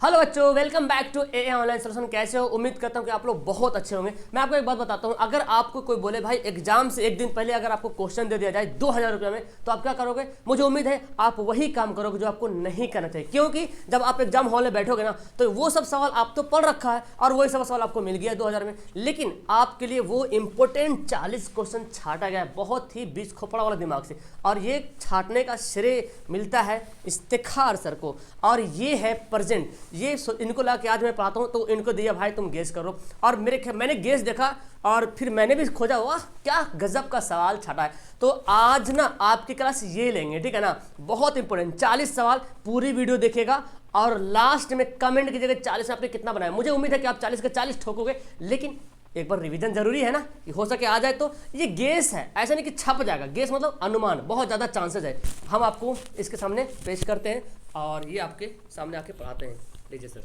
Hello बच्चों, welcome back to a online solution. कैसे हो? उम्मीद करता हूँ कि आप लोग बहुत अच्छे होंगे। मैं आपको एक बात बताता हूँ, अगर आपको कोई बोले भाई एग्जाम से एक दिन पहले अगर आपको क्वेश्चन दे दिया जाए 2000 रुपये में, तो आप क्या करोगे? मुझे उम्मीद है आप वही काम करोगे जो आपको नहीं करना चाहिए, क्योंकि जब आप एग्जाम हॉल में बैठोगे ना, तो वो सब सवाल आप तो पढ़ रखा है और वही सब सवाल आपको मिल गया 2000 में, लेकिन आपके लिए वो इंपॉर्टेंट 40 क्वेश्चन छाटा गया है बहुत ही बीच खोपड़ा वाला दिमाग से। और ये छाटने का श्रेय मिलता है इफ्तिखार सर को, और ये है प्रेजेंट। ये इनको ला के आज मैं पढ़ाता हूँ, तो इनको दिया भाई तुम गेस करो। और मैंने गेस देखा और फिर मैंने भी खोजा, वाह क्या गजब का सवाल छाटा है। तो आज ना आपकी क्लास ये लेंगे, ठीक है ना, बहुत इंपॉर्टेंट 40 सवाल। पूरी वीडियो देखेगा और लास्ट में कमेंट कीजिएगा 40 आपने कितना बनाया। मुझे उम्मीद है कि आप 40 के 40 ठोकोगे, लेकिन एक बार रिवीजन जरूरी है ना, कि हो सके आ जाए। तो ये गेस है, ऐसा नहीं कि छप जाएगा। गेस मतलब अनुमान, बहुत ज़्यादा चांसेस है। हम आपको इसके सामने पेश करते हैं और ये आपके सामने आके पढ़ाते हैं। लीजिए सर,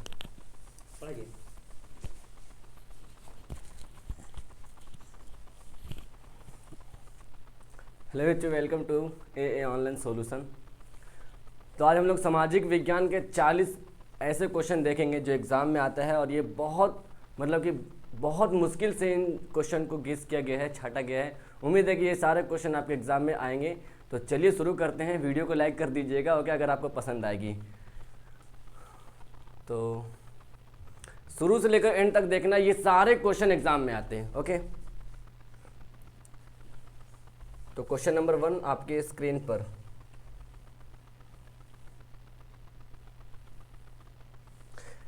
पढ़ाइए। हेलो बच्चों, welcome to a online solution. तो आज हम लोग सामाजिक विज्ञान के 40 ऐसे क्वेश्चन देखेंगे जो एग्ज़ाम में आता है, और ये बहुत मतलब कि बहुत मुश्किल से इन क्वेश्चन को गेस किया गया है, छाटा गया है। उम्मीद है कि ये सारे क्वेश्चन आपके एग्ज़ाम में आएंगे। तो चलिए शुरू करते हैं। वीडियो को लाइक कर दीजिएगा, ओके, अगर आपको पसंद आएगी। तो शुरू से लेकर एंड तक देखना, ये सारे क्वेश्चन एग्ज़ाम में आते हैं, ओके। तो क्वेश्चन नंबर 1 आपके स्क्रीन पर।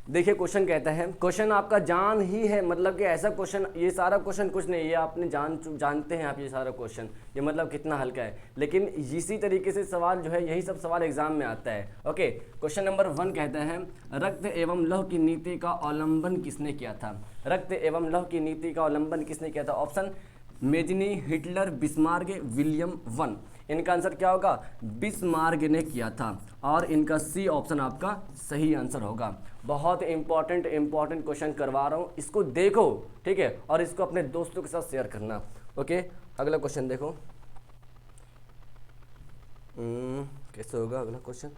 देखिए क्वेश्चन कहता है, क्वेश्चन आपका जान ही है, मतलब कि ऐसा क्वेश्चन, ये सारा क्वेश्चन कुछ नहीं, ये आपने जानते हैं आप ये सारा क्वेश्चन, ये मतलब कितना हल्का है, लेकिन इसी तरीके से सवाल जो है, यही सब सवाल एग्जाम में आता है, ओके। क्वेश्चन नंबर 1 कहता है, रक्त एवं लौह की नीति का अवलंबन किसने किया था? रक्त एवं लौह की नीति का अवलंबन किसने किया था? Option Mazzini, Hitler, Bismarck, William one. इनका आंसर क्या होगा? बिस्मार्क ने किया था, और इनका सी ऑप्शन आपका सही आंसर होगा। बहुत इंपॉर्टेंट क्वेश्चन करवा रहा हूँ, इसको देखो, ठीक है, और इसको अपने दोस्तों के साथ शेयर करना, ओके। अगला क्वेश्चन देखो, कैसे होगा अगला क्वेश्चन?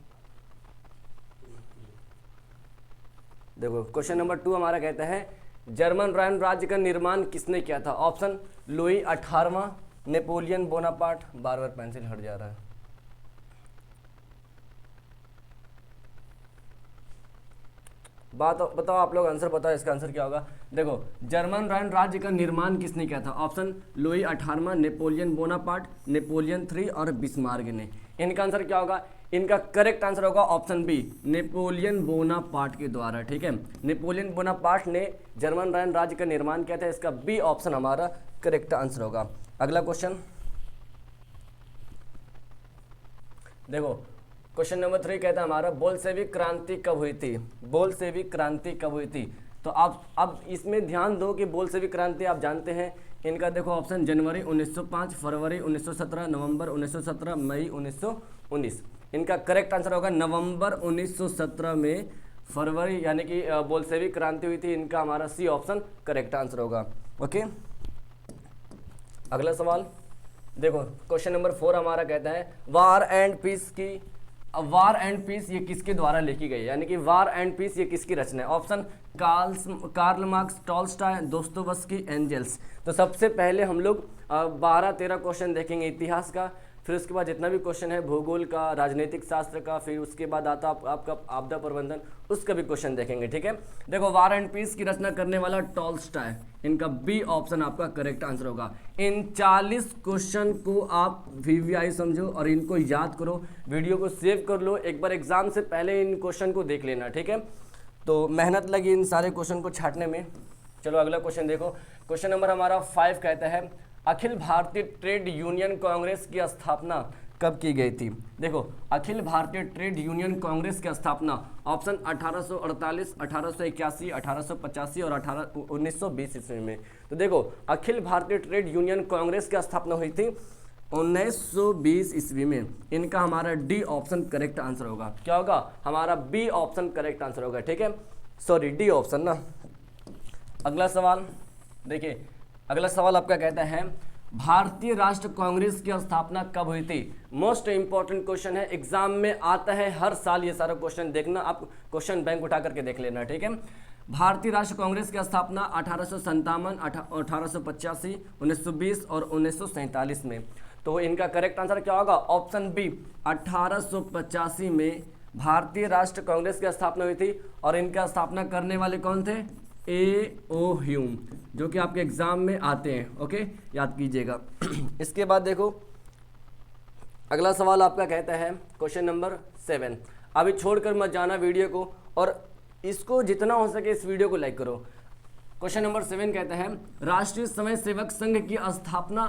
देखो क्वेश्चन नंबर 2 हमारा कहता है, जर्मन राज्य का निर्माण किसने किया था? ऑप्शन लुई 18वां, नेपोलियन बोनापार्ट। बार बार पेंसिल हट जा रहा है। बात बताओ, आप लोग आंसर बताओ, इसका आंसर क्या होगा? देखो, जर्मन राज्य का निर्माण किसने किया था? ऑप्शन लुई 18वां, नेपोलियन बोनापार्ट, नेपोलियन 3 और बिस्मार्क ने। इनका आंसर क्या होगा? इनका करेक्ट आंसर होगा ऑप्शन बी, नेपोलियन बोनापार्ट के द्वारा, ठीक है। नेपोलियन बोनापार्ट ने जर्मन राज्य का निर्माण किया था, इसका बी ऑप्शन हमारा करेक्ट आंसर होगा। अगला क्वेश्चन देखो, क्वेश्चन नंबर 3 कहता है हमारा, बोल्शेविक क्रांति कब हुई थी? बोल्शेविक क्रांति कब हुई थी? तो आप अब इसमें ध्यान दो कि बोल्शेविक क्रांति आप जानते हैं। इनका देखो ऑप्शन जनवरी 1905, फरवरी 1917, नवंबर 1917, मई 1919। इनका करेक्ट आंसर होगा नवंबर 1917 में फरवरी यानी कि बोल्शेविक क्रांति हुई थी। इनका हमारा सी ऑप्शन करेक्ट आंसर होगा, ओके। अगला सवाल देखो, क्वेश्चन नंबर 4 हमारा कहता है, वार एंड पीस ये किसके द्वारा लिखी गई है? यानी कि वार एंड पीस ये किसकी रचना है? Option Karl Marx, Tolstoy, Dostoevsky, Engels. तो सबसे पहले हम लोग 12-13 क्वेश्चन देखेंगे इतिहास का, फिर उसके बाद जितना भी क्वेश्चन है भूगोल का, राजनीतिक शास्त्र का, फिर उसके बाद आता आपका आपदा प्रबंधन, उसका भी क्वेश्चन देखेंगे, ठीक है। देखो, वार एंड पीस की रचना करने वाला टॉल्स्टॉय, इनका बी ऑप्शन आपका करेक्ट आंसर होगा। इन 40 क्वेश्चन को आप वीवीआई समझो और इनको याद करो, वीडियो को सेव कर लो, एक बार एग्जाम से पहले इन क्वेश्चन को देख लेना, ठीक है। तो मेहनत लगी इन सारे क्वेश्चन को छाटने में। चलो अगला क्वेश्चन देखो, क्वेश्चन नंबर हमारा 5 कहता है, अखिल भारतीय ट्रेड यूनियन कांग्रेस की स्थापना कब की गई थी? देखो, अखिल भारतीय ट्रेड यूनियन कांग्रेस की स्थापना ऑप्शन 1848, 1881, 1885 और 1920 ईस्वी में। तो देखो, अखिल भारतीय ट्रेड यूनियन कांग्रेस की स्थापना हुई थी 1920 ईस्वी में। इनका हमारा डी ऑप्शन करेक्ट आंसर होगा। क्या होगा? हमारा बी ऑप्शन करेक्ट आंसर होगा, ठीक है, सॉरी डी ऑप्शन ना। अगला सवाल देखिए, अगला सवाल आपका कहता है, भारतीय राष्ट्र कांग्रेस की स्थापना कब हुई थी? मोस्ट इंपॉर्टेंट क्वेश्चन है, एग्जाम में आता है हर साल, ये सारा क्वेश्चन देखना, आप क्वेश्चन बैंक उठा करके देख लेना, ठीक है। भारतीय राष्ट्र कांग्रेस की स्थापना 1857, 1885, 1920 और 1947 में। तो इनका करेक्ट आंसर क्या होगा? ऑप्शन बी, 1885 में भारतीय राष्ट्र कांग्रेस की स्थापना हुई थी। और इनका स्थापना करने वाले कौन थे? A.O. ह्यूम, जो कि आपके एग्जाम में आते हैं, ओके, याद कीजिएगा। इसके बाद देखो अगला सवाल आपका कहता है क्वेश्चन नंबर 7। अभी छोड़कर मत जाना वीडियो को, और इसको जितना हो सके इस वीडियो को लाइक करो। क्वेश्चन नंबर 7 कहता है राष्ट्रीय स्वयं सेवक संघ की स्थापना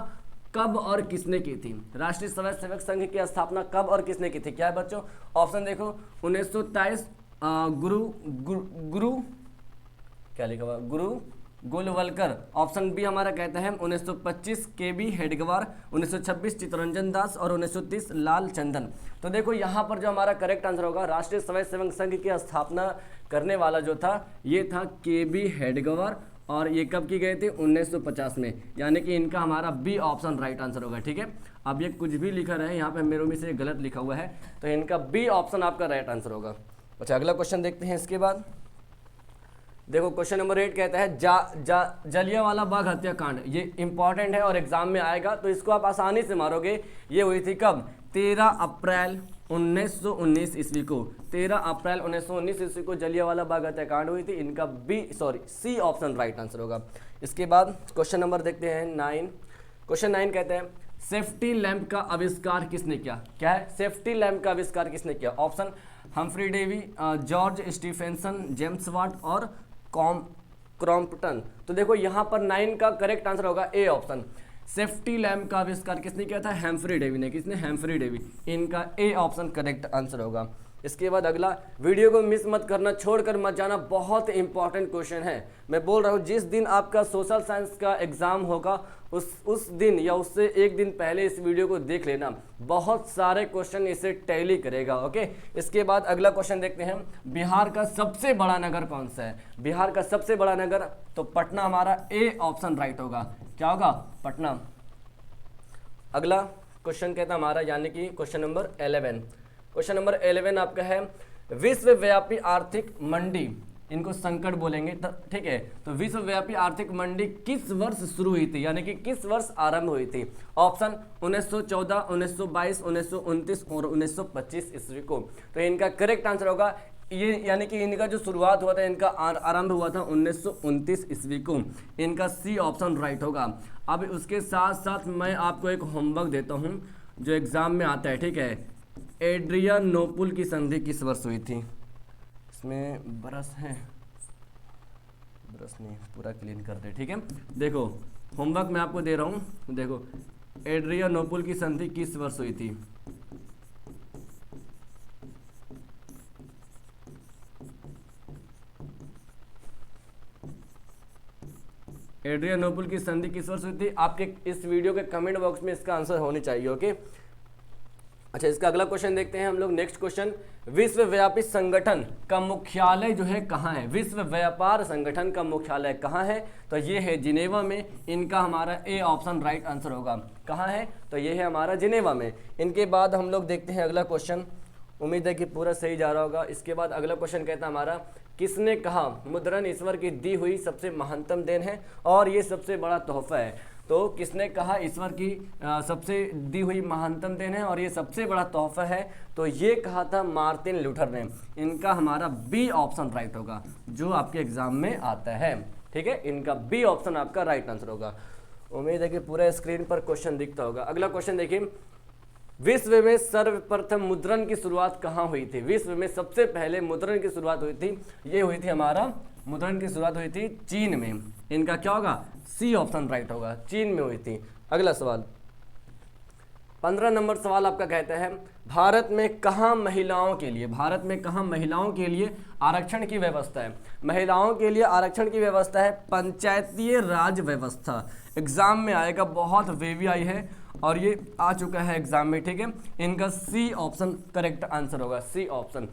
कब और किसने की थी? राष्ट्रीय स्वयं सेवक संघ की स्थापना कब और किसने की थी? क्या है बच्चों? ऑप्शन देखो, 1923 गुरु क्या लिखा हुआ? गुरु गोलवलकर। ऑप्शन बी हमारा कहता है 1925 के.बी. हेडगेवार, 1926 चित्तरंजन दास और 1930 लाल चंदन। तो देखो यहाँ पर जो हमारा करेक्ट आंसर होगा, राष्ट्रीय स्वयं सेवक संघ की स्थापना करने वाला जो था ये था के.बी. हेडगेवार, और ये कब की गई थी? 1950 में, यानी कि इनका हमारा बी ऑप्शन राइट आंसर होगा, ठीक है। अब ये कुछ भी लिखा रहे, यहाँ पे मेरे में से गलत लिखा हुआ है, तो इनका बी ऑप्शन आपका राइट आंसर होगा। अच्छा, अगला क्वेश्चन देखते हैं। इसके बाद देखो क्वेश्चन नंबर 8 कहता है जलियांवाला बाग हत्याकांड। ये इंपॉर्टेंट है और एग्जाम में आएगा, तो इसको आप आसानी से मारोगे। ये हुई थी कब? 13 अप्रैल 1919 ईस्वी को। 13 अप्रैल 1919 ईस्वी को जलियांवाला बाग हत्याकांड हुई थी। इनका सी ऑप्शन राइट आंसर होगा। इसके बाद क्वेश्चन नंबर देखते हैं 9। क्वेश्चन 9 कहते हैं सेफ्टी लैंप का आविष्कार किसने किया? क्या है? सेफ्टी लैंप का आविष्कार किसने किया? Option Humphry Davy, George Stephenson, James Watt और क्रॉम्पटन। तो देखो यहाँ पर 9 का करेक्ट आंसर होगा ए ऑप्शन। सेफ्टी लैंप का आविष्कार किसने किया था? हम्फ्री डेवी ने। किसने? Humphry Davy. इनका ए ऑप्शन करेक्ट आंसर होगा। इसके बाद अगला, वीडियो को मिस मत करना, छोड़कर मत जाना, बहुत इंपॉर्टेंट क्वेश्चन है। मैं बोल रहा हूँ जिस दिन आपका सोशल साइंस का एग्जाम होगा उस दिन या उससे एक दिन पहले इस वीडियो को देख लेना, बहुत सारे क्वेश्चन इसे टैली करेगा, ओके। इसके बाद अगला क्वेश्चन देखते हैं, बिहार का सबसे बड़ा नगर कौन सा है? बिहार का सबसे बड़ा नगर, तो पटना हमारा ए ऑप्शन राइट होगा। क्या होगा? पटना। अगला क्वेश्चन कहता है हमारा, यानी कि क्वेश्चन नंबर 11। क्वेश्चन नंबर 11 आपका है विश्वव्यापी आर्थिक मंडी, इनको संकट बोलेंगे, ठीक है। तो विश्वव्यापी आर्थिक मंडी किस वर्ष शुरू हुई थी, यानी कि किस वर्ष आरंभ हुई थी? ऑप्शन 1914, 1922, 1929 और 1925 ईस्वी को। तो इनका करेक्ट आंसर होगा ये, यानी कि इनका जो शुरुआत हुआ था, इनका आरंभ हुआ था 1929 ईस्वी को। इनका सी ऑप्शन राइट होगा। अब उसके साथ साथ मैं आपको एक होमवर्क देता हूँ जो एग्जाम में आता है, ठीक है। एड्रियानोपुल की संधि किस वर्ष हुई थी? इसमें ब्रश है, ब्रश नहीं, पूरा क्लीन कर दे, ठीक है। देखो होमवर्क मैं आपको दे रहा हूँ, देखो एड्रियानोपुल की संधि किस वर्ष हुई थी? एड्रियानोपुल की संधि किस वर्ष हुई थी? आपके इस वीडियो के कमेंट बॉक्स में इसका आंसर होनी चाहिए, ओके। अच्छा, इसका अगला क्वेश्चन देखते हैं हम लोग। नेक्स्ट क्वेश्चन, विश्वव्यापी संगठन का मुख्यालय जो है कहाँ है? विश्व व्यापार संगठन का मुख्यालय कहाँ है? तो ये है जिनेवा में। इनका हमारा ए ऑप्शन राइट आंसर होगा। कहाँ है? तो ये है हमारा जिनेवा में। इनके बाद हम लोग देखते हैं अगला क्वेश्चन, उम्मीद है कि पूरा सही जा रहा होगा। इसके बाद अगला क्वेश्चन कहता है हमारा, किसने कहा मुद्रण ईश्वर की दी हुई सबसे महत्तम देन है और ये सबसे बड़ा तोहफा है? तो किसने कहा ईश्वर की सबसे दी हुई महानतम देन है और ये सबसे बड़ा तोहफा है? तो ये कहा था मार्टिन लूथर ने। इनका हमारा बी ऑप्शन राइट होगा, जो आपके एग्जाम में आता है, ठीक है। इनका बी ऑप्शन आपका राइट आंसर होगा। उम्मीद है कि पूरा स्क्रीन पर क्वेश्चन दिखता होगा। अगला क्वेश्चन देखिए, विश्व में सर्वप्रथम मुद्रण की शुरुआत कहाँ हुई थी? विश्व में सबसे पहले मुद्रण की शुरुआत हुई थी, ये हुई थी हमारा मुद्रण की शुरुआत हुई थी चीन में। इनका क्या होगा? सी ऑप्शन राइट होगा, चीन में हुई थी। अगला सवाल 15 नंबर सवाल आपका कहता है, भारत में कहाँ महिलाओं के लिए, भारत में कहाँ महिलाओं के लिए आरक्षण की व्यवस्था है? महिलाओं के लिए आरक्षण की व्यवस्था है पंचायतीय राज व्यवस्था। एग्जाम में आएगा, बहुत वेवी है और ये आ चुका है एग्जाम में, ठीक है। इनका सी ऑप्शन करेक्ट आंसर होगा, C option.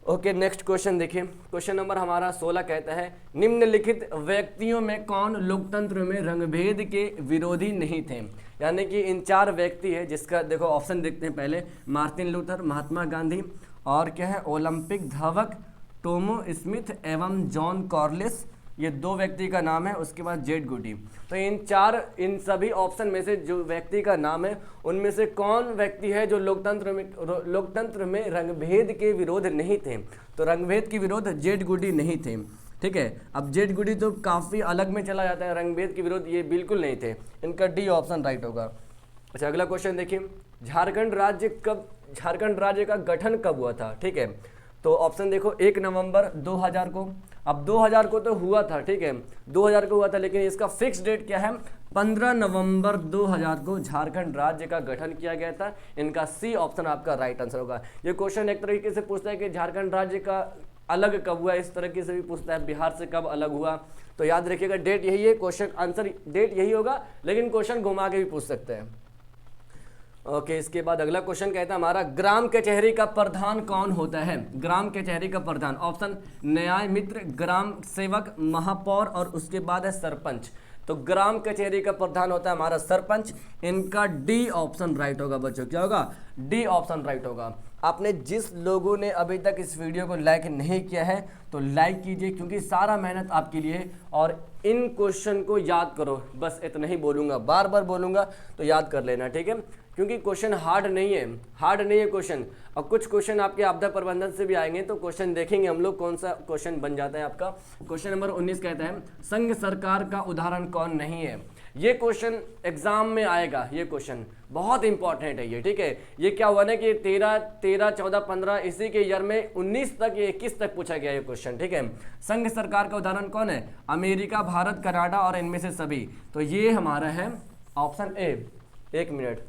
Okay, next question देखिए। क्वेश्चन नंबर हमारा 16 कहता है निम्नलिखित व्यक्तियों में कौन लोकतंत्र में रंगभेद के विरोधी नहीं थे। यानी कि इन 4 व्यक्ति है जिसका देखो ऑप्शन देखते हैं पहले। मार्टिन लूथर, महात्मा गांधी, और क्या है ओलंपिक धावक टोमो स्मिथ एवं जॉन कॉर्लिस, ये 2 व्यक्ति का नाम है। उसके बाद जेड गुडी। तो इन सभी ऑप्शन में से जो व्यक्ति का नाम है उनमें से कौन व्यक्ति है जो लोकतंत्र में रंगभेद के विरोध नहीं थे। तो रंगभेद के विरोध जेड गुडी नहीं थे। ठीक है, अब जेड गुडी तो काफ़ी अलग में चला जाता है, रंगभेद के विरोध ये बिल्कुल नहीं थे। इनका डी ऑप्शन राइट होगा। अच्छा, अगला क्वेश्चन देखिए। झारखंड राज्य का गठन कब हुआ था। ठीक है, तो ऑप्शन देखो 1 नवंबर 2000 को। अब 2000 को तो हुआ था, ठीक है 2000 को हुआ था, लेकिन इसका फिक्स डेट क्या है 15 नवंबर 2000 को झारखंड राज्य का गठन किया गया था। इनका सी ऑप्शन आपका राइट आंसर होगा। ये क्वेश्चन एक तरीके से पूछता है कि झारखंड राज्य का अलग कब हुआ, इस तरीके से भी पूछता है बिहार से कब अलग हुआ। तो याद रखिएगा डेट यही है, क्वेश्चन आंसर डेट यही होगा, लेकिन क्वेश्चन घुमा के भी पूछ सकते हैं। ओके, इसके बाद अगला क्वेश्चन कहता है हमारा ग्राम कचहरी का प्रधान कौन होता है। ग्राम कचहरी का प्रधान ऑप्शन न्याय मित्र, ग्राम सेवक, महापौर और उसके बाद है सरपंच। तो ग्राम कचहरी का प्रधान होता है हमारा सरपंच। इनका डी ऑप्शन राइट होगा बच्चों। क्या होगा, डी ऑप्शन राइट होगा। आपने जिस लोगों ने अभी तक इस वीडियो को लाइक नहीं किया है तो लाइक कीजिए, क्योंकि सारा मेहनत आपके लिए है। और इन क्वेश्चन को याद करो, बस इतना ही बोलूँगा, बार बार बोलूँगा तो याद कर लेना, ठीक है। क्योंकि क्वेश्चन हार्ड नहीं है क्वेश्चन। और कुछ क्वेश्चन आपके आपदा प्रबंधन से भी आएंगे, तो क्वेश्चन देखेंगे हम लोग कौन सा क्वेश्चन बन जाता है आपका। क्वेश्चन नंबर 19 कहता है संघ सरकार का उदाहरण कौन नहीं है। ये क्वेश्चन एग्जाम में आएगा, ये क्वेश्चन बहुत इंपॉर्टेंट है ये, ठीक है। ये क्या हुआ ना कि 13, 14, 15 इसी के ईयर में 19 तक, ये 21 तक पूछा गया ये क्वेश्चन, ठीक है। संघ सरकार का उदाहरण कौन है, अमेरिका, भारत, कनाडा और इनमें से सभी। तो ये हमारा है ऑप्शन ए। 1 मिनट,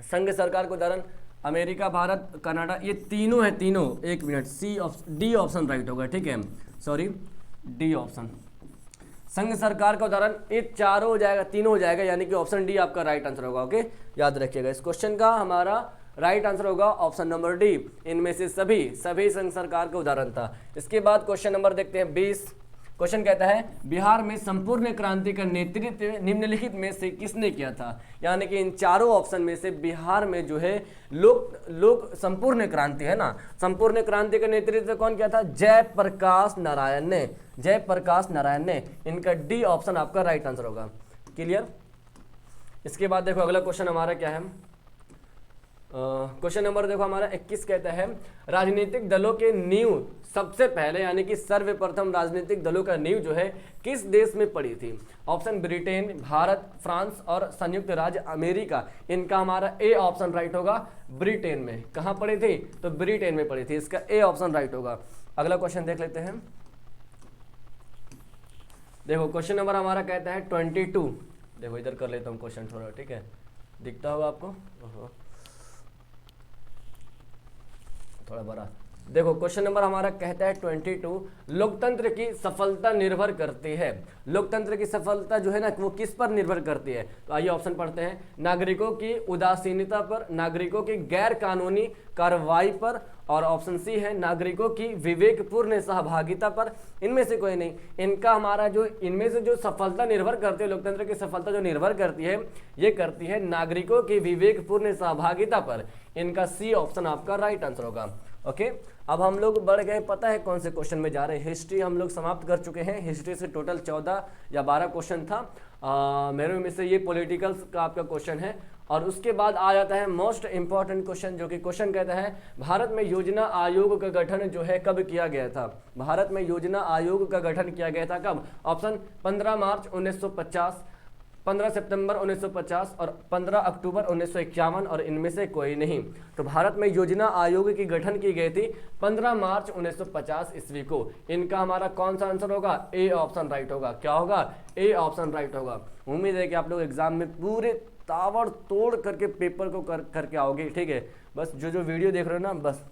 संघ सरकार का उदाहरण अमेरिका, भारत, कनाडा, ये तीनों है, तीनों। 1 मिनट, डी ऑप्शन राइट होगा, ठीक है, सॉरी डी ऑप्शन। संघ सरकार का उदाहरण ये चारों हो जाएगा, तीनों हो जाएगा, यानी कि ऑप्शन डी आपका राइट आंसर होगा। ओके, याद रखिएगा इस क्वेश्चन का हमारा राइट आंसर होगा ऑप्शन नंबर डी। इनमें से सभी संघ सरकार का उदाहरण था। इसके बाद क्वेश्चन नंबर देखते हैं 20। क्वेश्चन कहता है बिहार में संपूर्ण क्रांति का नेतृत्व निम्नलिखित में से किसने किया था। यानी कि इन चारों ऑप्शन में से बिहार में जो है लोक संपूर्ण क्रांति है ना, संपूर्ण क्रांति का नेतृत्व कौन किया था, जयप्रकाश नारायण ने। जयप्रकाश नारायण ने। इनका डी ऑप्शन आपका राइट आंसर होगा। क्लियर। इसके बाद देखो अगला क्वेश्चन हमारा क्या है। क्वेश्चन नंबर देखो हमारा 21 कहता है राजनीतिक दलों के नींव सबसे पहले, यानी कि सर्वप्रथम राजनीतिक दलों का नींव जो है किस देश में पड़ी थी। ऑप्शन ब्रिटेन, भारत, फ्रांस और संयुक्त राज्य अमेरिका। इनका हमारा ए ऑप्शन राइट होगा, ब्रिटेन में। कहाँ पड़ी थी, तो ब्रिटेन में पड़ी थी। इसका ए ऑप्शन राइट होगा। अगला क्वेश्चन देख लेते हैं। देखो क्वेश्चन नंबर हमारा कहता है 22। देखो इधर कर लेता हूँ क्वेश्चन थोड़ा, ठीक है, दिखता होगा आपको, थोड़ा बड़ा। देखो क्वेश्चन नंबर हमारा कहता है 22, लोकतंत्र की सफलता निर्भर करती है। लोकतंत्र की सफलता जो है ना वो किस पर निर्भर करती है। तो आइए ऑप्शन पढ़ते हैं। नागरिकों की उदासीनता पर, नागरिकों की गैर कानूनी कार्रवाई पर, और ऑप्शन सी है नागरिकों की विवेकपूर्ण सहभागिता पर। इनमें से कोई नहीं। इनका हमारा जो इनमें से जो सफलता निर्भर करती है, लोकतंत्र की सफलता जो निर्भर करती है, ये करती है नागरिकों की विवेकपूर्ण सहभागिता पर। इनका सी ऑप्शन आपका राइट आंसर होगा। ओके, अब हम लोग बढ़ गए, पता है कौन से क्वेश्चन में जा रहे हैं। हिस्ट्री हम लोग समाप्त कर चुके हैं। हिस्ट्री से टोटल 14 या 12 क्वेश्चन था। मेरे में से ये पॉलिटिकल्स का आपका क्वेश्चन है। और उसके बाद आ जाता है मोस्ट इंपॉर्टेंट क्वेश्चन, जो कि क्वेश्चन कहता है भारत में योजना आयोग का गठन जो है कब किया गया था। भारत में योजना आयोग का गठन किया गया था कब। ऑप्शन 15 मार्च 1950, 15 सितंबर 1950 और 15 अक्टूबर 1951, और इनमें से कोई नहीं। तो भारत में योजना आयोग की गठन की गई थी 15 मार्च 1950 ईस्वी को। इनका हमारा कौन सा आंसर होगा, ए ऑप्शन राइट होगा। क्या होगा, ए ऑप्शन राइट होगा। उम्मीद है कि आप लोग एग्जाम में पूरे ताबड़ तोड़ करके पेपर को करके आओगे, ठीक है। बस जो वीडियो देख रहे हो ना, बस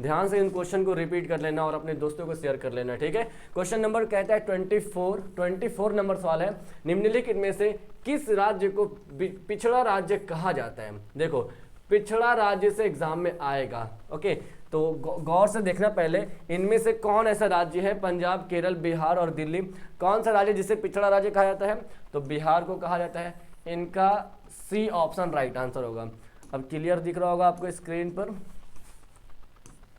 ध्यान से इन क्वेश्चन को रिपीट कर लेना और अपने दोस्तों को शेयर कर लेना, ठीक है। क्वेश्चन नंबर कहता है 24 नंबर सवाल है निम्नलिखित में से किस राज्य को पिछड़ा राज्य कहा जाता है। देखो पिछड़ा राज्य से एग्जाम में आएगा। ओके, तो गौर से देखना पहले, इनमें से कौन ऐसा राज्य है, पंजाब, केरल, बिहार और दिल्ली, कौन सा राज्य जिसे पिछड़ा राज्य कहा जाता है, तो बिहार को कहा जाता है। इनका सी ऑप्शन राइट आंसर होगा। अब क्लियर दिख रहा होगा आपको स्क्रीन पर।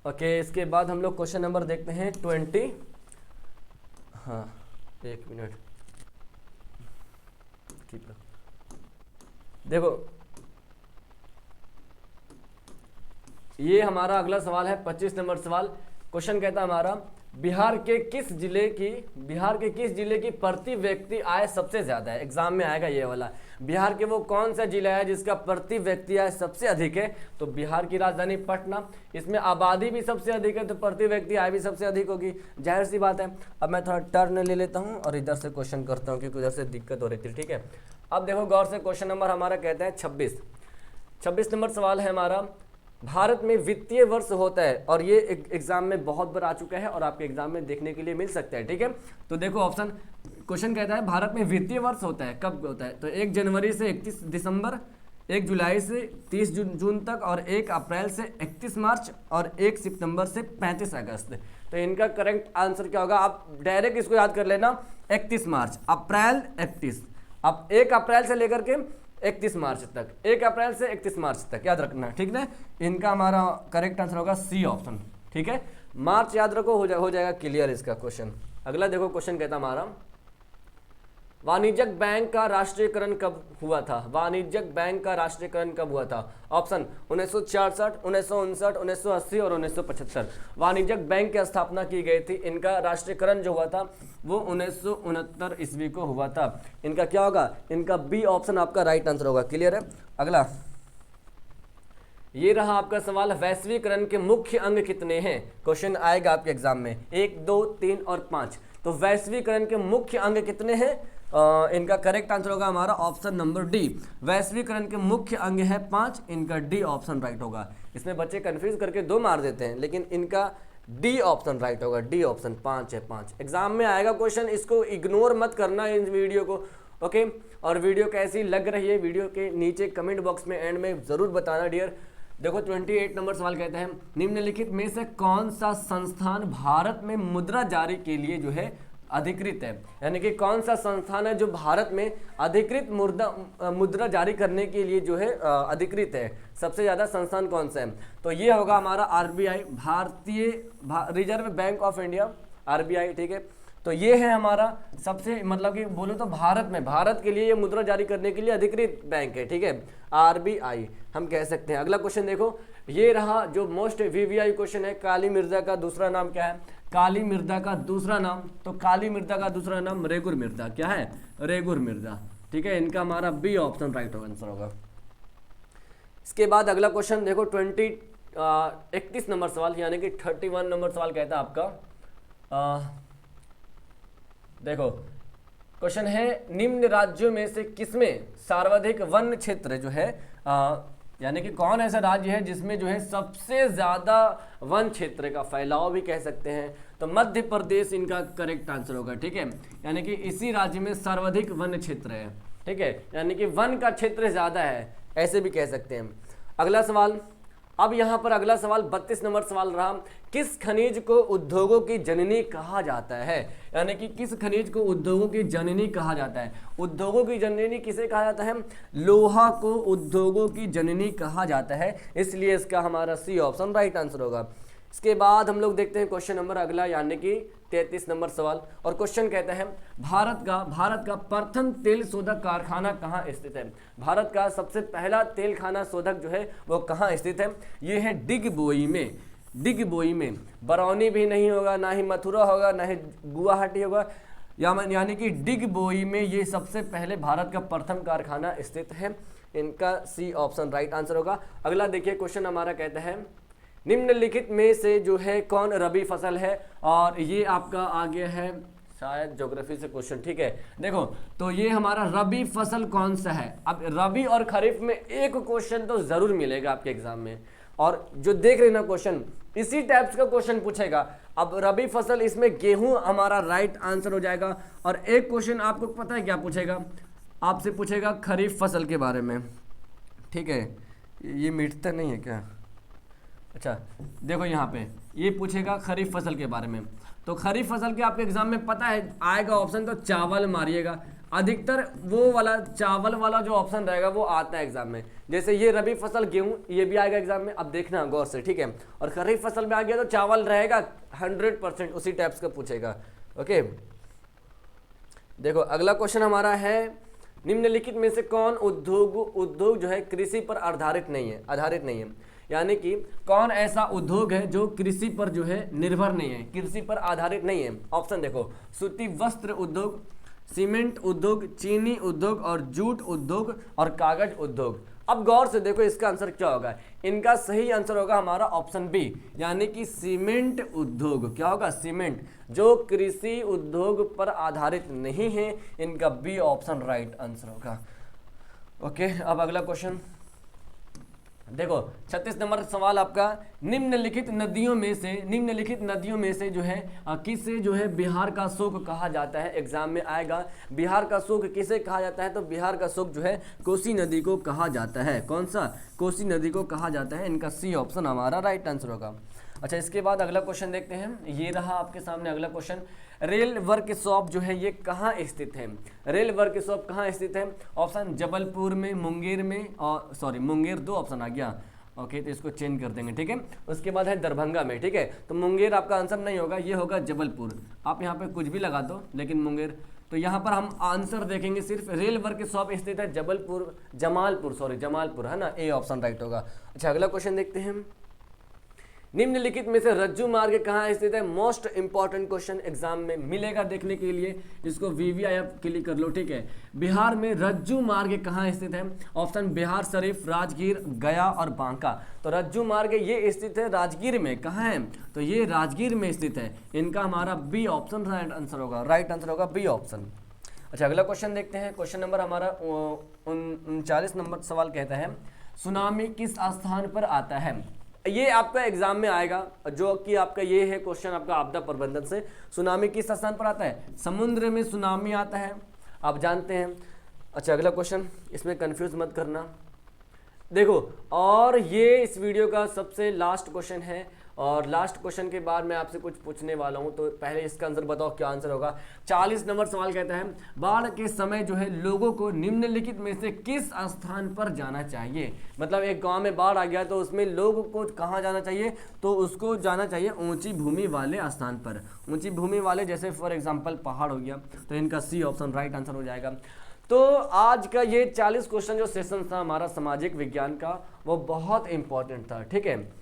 ओके, इसके बाद हम लोग क्वेश्चन नंबर देखते हैं 20। हाँ, एक मिनट, देखो ये हमारा अगला सवाल है 25 नंबर सवाल। क्वेश्चन कहता है हमारा, बिहार के किस जिले की प्रति व्यक्ति आय सबसे ज्यादा है। एग्जाम में आएगा ये वाला, बिहार के वो कौन सा जिला है जिसका प्रति व्यक्ति आय सबसे अधिक है, तो बिहार की राजधानी पटना। इसमें आबादी भी सबसे अधिक है तो प्रति व्यक्ति आय भी सबसे अधिक होगी, जाहिर सी बात है। अब मैं थोड़ा टर्न ले लेता हूँ और इधर से क्वेश्चन करता हूँ क्योंकि उधर से दिक्कत हो रही थी, ठीक है। अब देखो गौर से, क्वेश्चन नंबर हमारा कहते हैं 26 नंबर सवाल है हमारा, भारत में वित्तीय वर्ष होता है, और ये एग्जाम में बहुत बार आ चुका है और आपके एग्जाम में देखने के लिए मिल सकता है, ठीक है। तो देखो ऑप्शन, क्वेश्चन कहता है भारत में वित्तीय वर्ष होता है, कब होता है, तो 1 जनवरी से 31 दिसंबर, 1 जुलाई से 30 जून तक, और 1 अप्रैल से 31 मार्च, और 1 सितंबर से 35 अगस्त। तो इनका करेक्ट आंसर क्या होगा, आप डायरेक्ट इसको याद कर लेना, 31 मार्च, अप्रैल 31, अब 1 अप्रैल से लेकर के 31 मार्च तक, 1 अप्रैल से 31 मार्च तक याद रखना, ठीक है। इनका हमारा करेक्ट आंसर होगा सी ऑप्शन, ठीक है। मार्च याद रखो, हो जाएगा क्लियर इसका क्वेश्चन। अगला देखो क्वेश्चन कहता हमारा, वाणिज्यिक बैंक का राष्ट्रीयकरण कब हुआ था, वाणिज्यिक बैंक का राष्ट्रीयकरण कब हुआ था। ऑप्शन 1966, 1959, 1980 और 1975। वाणिज्यिक बैंक की स्थापना की गई थी, इनका राष्ट्रीयकरण जो हुआ था वो 1969 ईस्वी को हुआ था। इनका क्या होगा, इनका बी ऑप्शन आपका राइट आंसर होगा, क्लियर है। अगला ये रहा आपका सवाल, वैश्वीकरण के मुख्य अंग कितने हैं, क्वेश्चन आएगा आपके एग्जाम में, 1, 2, 3 और 5। तो वैश्वीकरण के मुख्य अंग कितने हैं, इनका करेक्ट आंसर होगा हमारा ऑप्शन नंबर डी, वैश्वीकरण के मुख्य अंग है 5, इनका डी ऑप्शन राइट होगा। इसमें बच्चे कंफ्यूज करके 2 मार देते हैं, लेकिन इनका डी ऑप्शन राइट होगा, डी ऑप्शन 5 है, 5 एग्जाम में आएगा क्वेश्चन, इसको इग्नोर मत करना इन वीडियो को, ओके। और वीडियो कैसी लग रही है, वीडियो के नीचे कमेंट बॉक्स में एंड में जरूर बताना डियर। देखो 28 नंबर सवाल कहते हैं, निम्नलिखित में से कौन सा संस्थान भारत में मुद्रा जारी के लिए जो है अधिकृत है, यानी कि कौन सा संस्थान है जो भारत में अधिकृत मुद्रा जारी करने के लिए जो है अधिकृत है, सबसे ज़्यादा संस्थान कौन सा है, तो ये होगा हमारा आरबीआई, भारतीय reserve bank of India, RBI, ठीक है। तो ये है हमारा सबसे, मतलब कि बोलो तो भारत के लिए ये मुद्रा जारी करने के लिए अधिकृत बैंक है, ठीक है, आरबीआई हम कह सकते हैं। अगला क्वेश्चन देखो, ये रहा जो मोस्ट वीवीआई क्वेश्चन है, काली मिर्जा का दूसरा नाम क्या है, काली मिर्जा का दूसरा नाम, तो काली मिर्जा का दूसरा नाम रेगुर मिर्जा, क्या है, रेगुर मिर्जा, ठीक है। इनका हमारा बी ऑप्शन राइट आंसर होगा। इसके बाद अगला क्वेश्चन देखो 31 नंबर सवाल, यानी कि 31 नंबर सवाल कहता है आपका, देखो क्वेश्चन है, निम्न राज्यों में से किसमें सर्वाधिक वन क्षेत्र जो है, यानी कि कौन ऐसा राज्य है जिसमें जो है सबसे ज्यादा वन क्षेत्र का फैलाव भी कह सकते हैं, तो मध्य प्रदेश इनका करेक्ट आंसर होगा, ठीक है। यानी कि इसी राज्य में सर्वाधिक वन क्षेत्र है, ठीक है, यानी कि वन का क्षेत्र ज्यादा है, ऐसे भी कह सकते हैं। अगला सवाल, अब यहाँ पर अगला सवाल 32 नंबर सवाल रहा, किस खनिज को उद्योगों की जननी कहा जाता है, यानी कि किस खनिज को उद्योगों की जननी कहा जाता है। उद्योगों की जननी किसे कहा जाता है, लोहा को उद्योगों की जननी कहा जाता है, इसलिए इसका हमारा सी ऑप्शन राइट आंसर होगा। इसके बाद हम लोग देखते हैं क्वेश्चन नंबर अगला, यानी कि 33 नंबर सवाल, और क्वेश्चन कहता है, भारत का प्रथम तेल शोधक कारखाना कहाँ स्थित है, भारत का सबसे पहला तेल खाना शोधक जो है वो कहाँ स्थित है, ये है डिगबोई में, बरौनी भी नहीं होगा, ना ही मथुरा होगा, ना ही गुवाहाटी होगा, यानी कि डिगबोई में ये सबसे पहले भारत का प्रथम कारखाना स्थित है, इनका सी ऑप्शन राइट आंसर होगा। अगला देखिए क्वेश्चन हमारा कहता है, निम्नलिखित में से जो है कौन रबी फसल है, और ये आपका आ गया है शायद ज्योग्राफी से क्वेश्चन, ठीक है। देखो तो ये हमारा रबी फसल कौन सा है, अब रबी और खरीफ में एक क्वेश्चन तो जरूर मिलेगा आपके एग्जाम में, और जो देख रहे ना क्वेश्चन इसी टाइप्स का क्वेश्चन पूछेगा। अब रबी फसल, इसमें गेहूं हमारा राइट आंसर हो जाएगा, और एक क्वेश्चन आपको पता है क्या पूछेगा, आपसे पूछेगा खरीफ फसल के बारे में, ठीक है। ये मिटता नहीं है क्या, अच्छा देखो यहाँ पे ये पूछेगा खरीफ फसल के बारे में, तो खरीफ फसल के आपके एग्जाम में पता है आएगा ऑप्शन, तो चावल मारिएगा। अधिकतर वो वाला चावल वाला जो ऑप्शन रहेगा वो आता है एग्जाम में। जैसे ये रबी फसल गेहूं, ये भी आएगा एग्जाम में, अब देखना गौर से, ठीक है। और खरीफ फसल में आ गया तो चावल रहेगा 100%, उसी टाइप्स का पूछेगा। ओके, देखो अगला क्वेश्चन हमारा है, निम्नलिखित में से कौन उद्योग जो है कृषि पर आधारित नहीं है, यानी कि कौन ऐसा उद्योग है जो कृषि पर जो है निर्भर नहीं है, कृषि पर आधारित नहीं है। ऑप्शन देखो, सूती वस्त्र उद्योग, सीमेंट उद्योग, चीनी उद्योग और जूट उद्योग और कागज उद्योग। अब गौर से देखो इसका आंसर क्या होगा, इनका सही आंसर होगा हमारा ऑप्शन बी, यानी कि सीमेंट उद्योग। क्या होगा, सीमेंट, जो कृषि उद्योग पर आधारित नहीं है, इनका बी ऑप्शन राइट आंसर होगा। ओके, अब अगला क्वेश्चन देखो 36 नंबर सवाल आपका, निम्नलिखित नदियों में से जो है किसे जो है बिहार का शोक कहा जाता है, एग्जाम में आएगा। बिहार का शोक किसे कहा जाता है, तो बिहार का शोक जो है कोसी नदी को कहा जाता है। कौन सा, कोसी नदी को कहा जाता है, इनका सी ऑप्शन हमारा राइट आंसर होगा। अच्छा, इसके बाद अगला क्वेश्चन देखते हैं, ये रहा आपके सामने अगला क्वेश्चन, रेल वर्कशॉप जो है ये कहाँ स्थित है, रेल वर्कशॉप कहाँ स्थित है। ऑप्शन जबलपुर में, मुंगेर में, और सॉरी मुंगेर 2 ऑप्शन आ गया। ओके, तो इसको चेंज कर देंगे, ठीक है। उसके बाद है दरभंगा में, ठीक है। तो मुंगेर आपका आंसर नहीं होगा, ये होगा जबलपुर। आप यहाँ पे कुछ भी लगा दो, लेकिन मुंगेर, तो यहाँ पर हम आंसर देखेंगे सिर्फ रेल वर्कशॉप स्थित है जमालपुर है ना, ए ऑप्शन राइट होगा। अच्छा, अगला क्वेश्चन देखते हैं, निम्नलिखित में से रज्जू मार्ग कहाँ स्थित है। मोस्ट इंपॉर्टेंट क्वेश्चन एग्जाम में मिलेगा देखने के लिए, इसको वीवीआई आप क्लिक कर लो, ठीक है। बिहार में रज्जू मार्ग कहाँ स्थित है। ऑप्शन बिहार शरीफ, राजगीर, गया और बांका। तो रज्जू मार्ग ये स्थित है राजगीर में, कहाँ है, तो ये राजगीर में स्थित है। इनका हमारा बी ऑप्शन राइट आंसर होगा, बी ऑप्शन। अच्छा, अगला क्वेश्चन देखते हैं, क्वेश्चन नंबर हमारा 39 नंबर सवाल कहता है, सुनामी किस स्थान पर आता है। ये आपका एग्जाम में आएगा, जो कि आपका ये है क्वेश्चन आपका आपदा प्रबंधन से, सुनामी किस स्थान पर आता है, समुद्र में सुनामी आता है, आप जानते हैं। अच्छा, अगला क्वेश्चन, इसमें कंफ्यूज मत करना, देखो, और ये इस वीडियो का सबसे लास्ट क्वेश्चन है, और लास्ट क्वेश्चन के बाद मैं आपसे कुछ पूछने वाला हूं, तो पहले इसका आंसर बताओ क्या आंसर होगा। 40 नंबर सवाल कहता है, बाढ़ के समय जो है लोगों को निम्नलिखित में से किस स्थान पर जाना चाहिए। मतलब एक गांव में बाढ़ आ गया तो उसमें लोगों को कहाँ जाना चाहिए, तो उसको जाना चाहिए ऊंची भूमि वाले स्थान पर, ऊंची भूमि वाले, जैसे फॉर एग्जाम्पल पहाड़ हो गया, तो इनका सी ऑप्शन राइट आंसर हो जाएगा। तो आज का ये 40 क्वेश्चन जो सेशन था हमारा सामाजिक विज्ञान का, वो बहुत इंपॉर्टेंट था, ठीक है।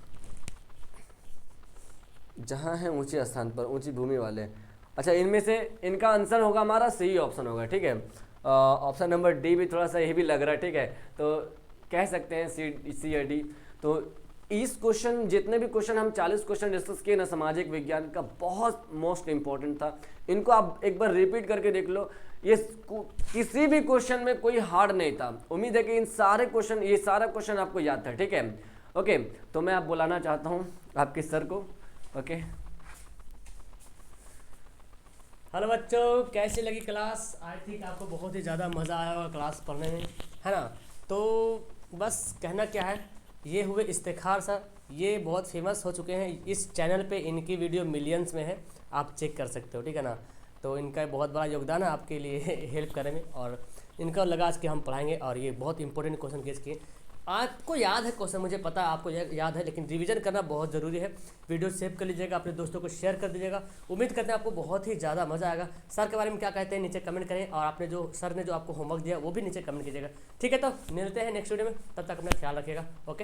जहाँ है ऊंचे स्थान पर, ऊंची भूमि वाले। अच्छा, इनमें से इनका आंसर होगा हमारा सही ऑप्शन होगा, ठीक है। ऑप्शन नंबर डी भी थोड़ा सा ये भी लग रहा है, ठीक है, तो कह सकते हैं सी या डी। तो इस क्वेश्चन, जितने भी क्वेश्चन हम 40 क्वेश्चन डिस्कस किए ना सामाजिक विज्ञान का, बहुत मोस्ट इंपॉर्टेंट था। इनको आप एक बार रिपीट करके देख लो, ये किसी भी क्वेश्चन में कोई हार्ड नहीं था। उम्मीद है कि इन सारे क्वेश्चन, ये सारा क्वेश्चन आपको याद था, ठीक है। ओके, तो मैं आप बुलाना चाहता हूँ आपके सर को। ओके, हेलो बच्चों, कैसी लगी क्लास। आई थिंक आपको बहुत ही ज़्यादा मज़ा आया होगा क्लास पढ़ने में, है ना। तो बस कहना क्या है, ये हुए इफ्तिखार सर, ये बहुत फेमस हो चुके हैं इस चैनल पे, इनकी वीडियो मिलियंस में है, आप चेक कर सकते हो, ठीक है ना। तो इनका बहुत बड़ा योगदान है आपके लिए हेल्प करने में, और इनका लगा आज के हम पढ़ाएंगे, और ये बहुत इंपॉर्टेंट क्वेश्चन केस किए। आपको याद है क्वेश्चन, मुझे पता है आपको याद है, लेकिन रिवीजन करना बहुत ज़रूरी है। वीडियो सेव कर लीजिएगा, अपने दोस्तों को शेयर कर दीजिएगा। उम्मीद करते हैं आपको बहुत ही ज़्यादा मज़ा आएगा। सर के बारे में क्या कहते हैं नीचे कमेंट करें, और आपने जो सर ने जो आपको होमवर्क दिया वो भी नीचे कमेंट कीजिएगा, ठीक है। तो मिलते हैं नेक्स्ट वीडियो में, तब तक अपना ख्याल रखिएगा। ओके।